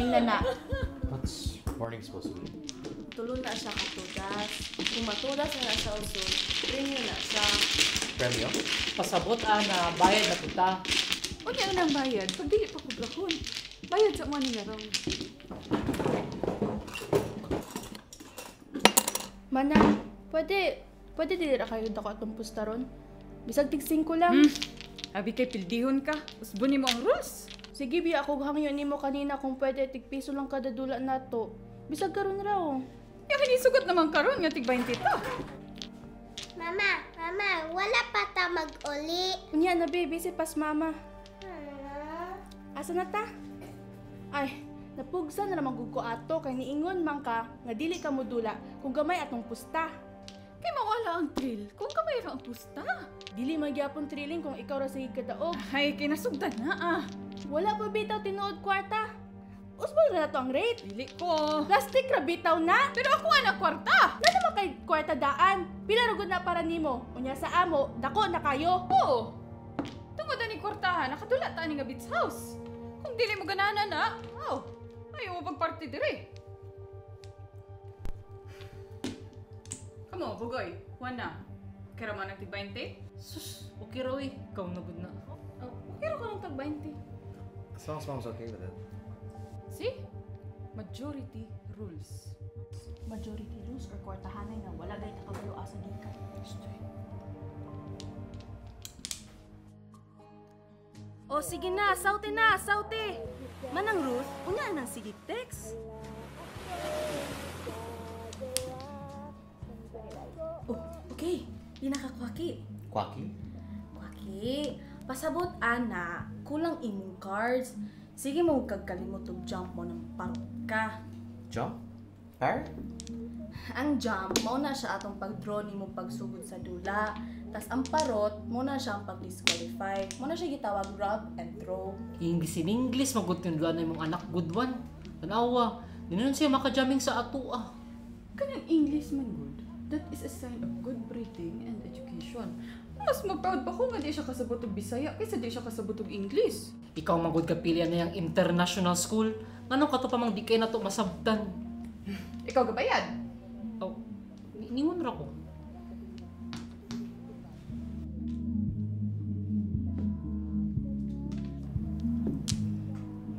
morning na na. What's morning supposed to be? Tulon na siya katudas. Kung matudas na siya usod, premium na siya. Premium? Pasabot ana, bayad na kita. O niya nang bayad, pag dili pa kubrahon. Bayad sa money na raw. Manang, pwede dili ra kayo dako atong pustaron. Bisag tig 5 lang. Abi kay pildihon ka, usbon mo ang rules. Sige biya ako hangyon nimo kanina kung pwede tig piso lang kada dula nato. Bisag karon raw. Yung hinisugot naman karon nga tig 20 ta. Mama, wala pa ta mag-uli. Unya na baby si pas mama. Asa na ta? Ay, napugsa na naman gud ko ato kay niingon man ka nga dili ka modula kung gamay atong pusta. Kay mawala ang thrill kung kamay ra ang pusta. Dili magyapon thrilling kung ikaw ra sige kadaog. Ay, kinasugdan na ah. Wala pa bitaw tinuod kwarta. Usbon na to ang rate. Dili ko. Plastic ra bitaw na. Pero ako nga na kwarta. Na naman kay kwarta daan. Pila ra gud na para nimo. Unya sa amo, dako na kayo. Oo. Tungod na ni kwartahan, nakadula ta ni nga beach house. Kung dili mo ganana na, ayaw mo pagparty dire. Kamo, bugoy. Juan na. Kira man ang tig 20? Sus, okay raw eh. Ikaw na good na. Kira ko ng tag 20. As long as mom's okay with it. See? Majority rules. Majority rules or kwartahanay na wala gay kakabalo asa gikan. O sige na, saute na, saute. Manang Ruth, unya nang sige text. Oh, okay. Di nakakwaki. Quacky? Kwaki, pasabot ana, kulang imong cards. Sige mo kagkalimot og jump mo ng parok ka. Jump? Parrot? Ang jump, mao na siya atong pag-draw nimo pagsugod sa dula. Tas ang parot, mo na siya ang pag-disqualify. Mo na siya gitawag grab and throw. English in English, magut yung duwan na yung mga anak. Good one. Tanawa. Di na siya makajaming sa ato ah. Kanang English man good. That is a sign of good breeding and education. Mas ma-proud pa ko nga di siya kasabot og Bisaya kaysa di siya kasabot og English. Ikaw magud ka pili na yung international school. Ngano ka to pa mang di kay na to masabtan. Ikaw gabayad? Oh, ningon ra ko.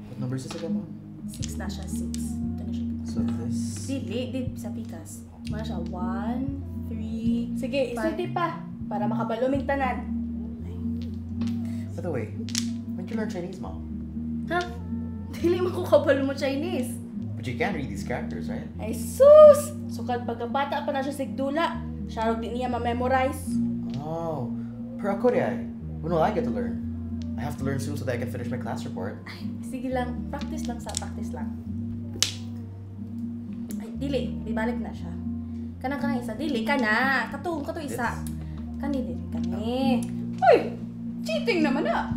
What number is this again, Mom? 6 na siya, 6. Ito na siya. So this... Dili, sa pikas. Mo na siya, 1, 3... Sige, isulti pa. Para makabaluming tanan. By the way, when did you learn Chinese, Mom? Ha? Dili mo ko kabalo mo Chinese. But you can read these characters, right? Ay sus! Sukad pagkabata pa na siya sigdula. Siya di niya ma-memorize. Oh. Pero ako rin. When will I get to learn? I have to learn soon so that I can finish my class report. Ay, sige lang. Practice lang. Ay, dili. Ibalik na siya. Kanang isa. Dili ka na. Kato isa. Dili. Uy! Cheating naman ah!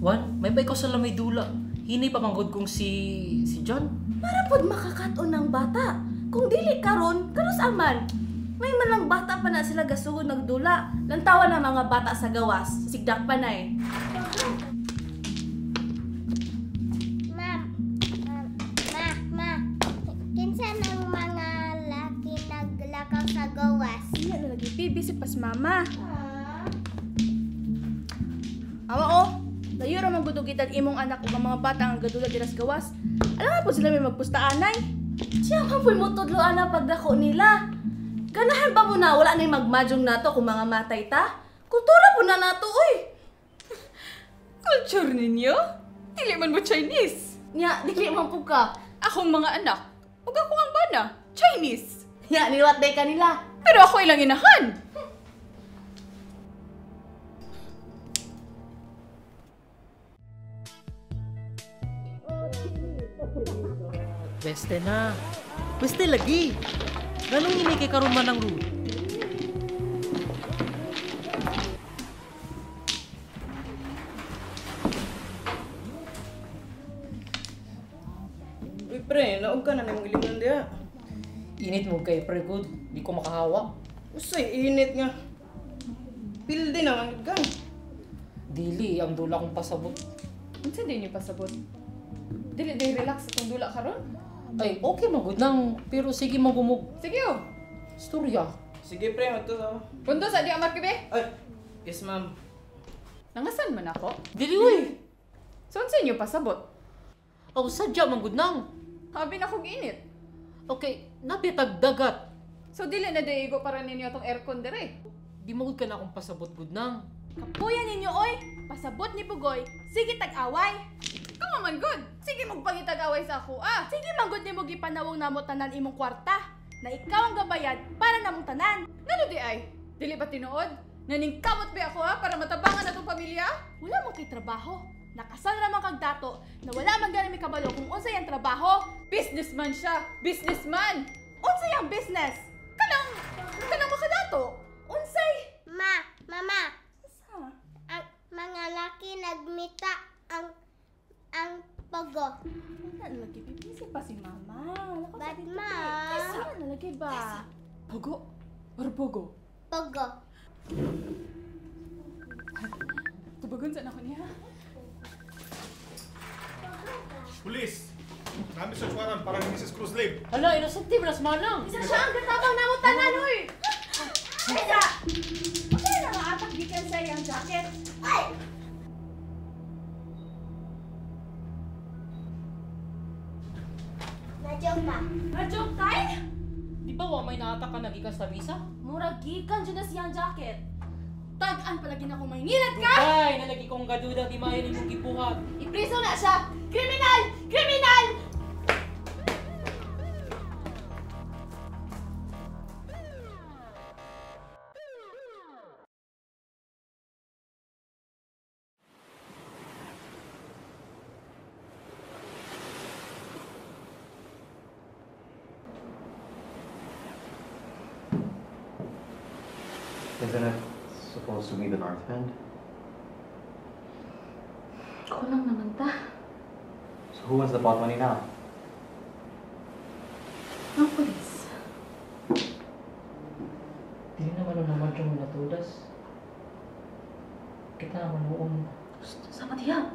Juan, may ba ikaw sa lamay dula? Hinay pa manggod kong si John. Para pod makakaton ng bata. Kung dili karon, kanus aman. May manang bata pa na sila gasugod nagdula. Lantawan ng mga bata sa gawas. Sigdak pa na eh. Ma. Kinsa ng mga laki naglakaw sa gawas? Iya na lagi pibi si pas mama. Awa oh. Layo ra magdudugitan imong anak ug mga bata ang gadula diras gawas. Alam po sila may magpustaanay. Siya man po'y mutudloan na pagdako nila. Ganahan ba mo na wala na yung magmadyong nato kung mga matay ta? Kultura po na nato, uy! Culture ninyo? Dili man mo Chinese. Nya, dili man po ka. Akong mga anak, ug ako ang bana, Chinese. Nya, niwat day ka nila. Pero ako ilang inahan. Pweste na. Pweste lagi. Ganong hinay kay karuman ng root. Uy pre, naog ka na na mong ilingan diya. Init mo kay pre good. Di ko makahawa. Usay, init nga. Pilde naman gang. Dili, ang dula kong pasabot. Unsa din yung pasabot? Dili day relax itong dula karon. Ay, okay magud nang. Pero sige magumog. Sige oh. Storya. Sige pre, magto sa. Punto sa di amar kibe. Ay, yes ma'am. Nangasan man ako? Dili uy. So sa inyo pasabot. Aw, sadya magud nang. Habi na kog init. Okay, nabitag dagat. So dili na daigo para ninyo tong aircon dire. Di magud ka na akong pasabot gud nang. Kapuyan ninyo oy, pasabot ni Pugoy, sige tag-away. Kamo man good. Sige magpangitag-away sa ako ah. Sige manggod nimo gipanawong namo tanan imong kwarta, na ikaw ang gabayad para namong tanan. Ngano di ay? Dili ba tinuod? Naningkamot ba ako ha para matabangan atong pamilya? Wala man kay trabaho. Nakasal ra man kag dato na wala man gani mi kabalo kung unsay ang trabaho. Businessman siya. Businessman. Unsay ang business? Kanang makadato. Unsay? Mama, Sa? ang mga laki nagmita ang pogo. Wala lagi bibisi pa si mama. Ba't ma? Kaysa na lagi ba? Pogo? Or pogo? Pogo. Tubagon sa ako niya. Police! Namin sa Chuaran para ni Mrs. Cruz Lib. Hala, inosente mo nas manang. Isa siya ang gatabang namo tanan oy. Kaysa. Okay na nga atak gikan sa iyang jacket. Ay! Najoke ka. Majok tay? Di ba wa may naata ka nagikan sa visa? Murag gikan jud na siyang jacket. Tag-an palagi na ko mangingilat ka. Ay, nalagi kong gaduda di maayo nimong gibuhat. Ipriso na siya! Kriminal! Kriminal! Isn't it supposed to be the North End? Kulang naman ta. So who wants the pot money now? Ang pulis. Di naman naman yung natudas. Kita naman noon. Sama diya.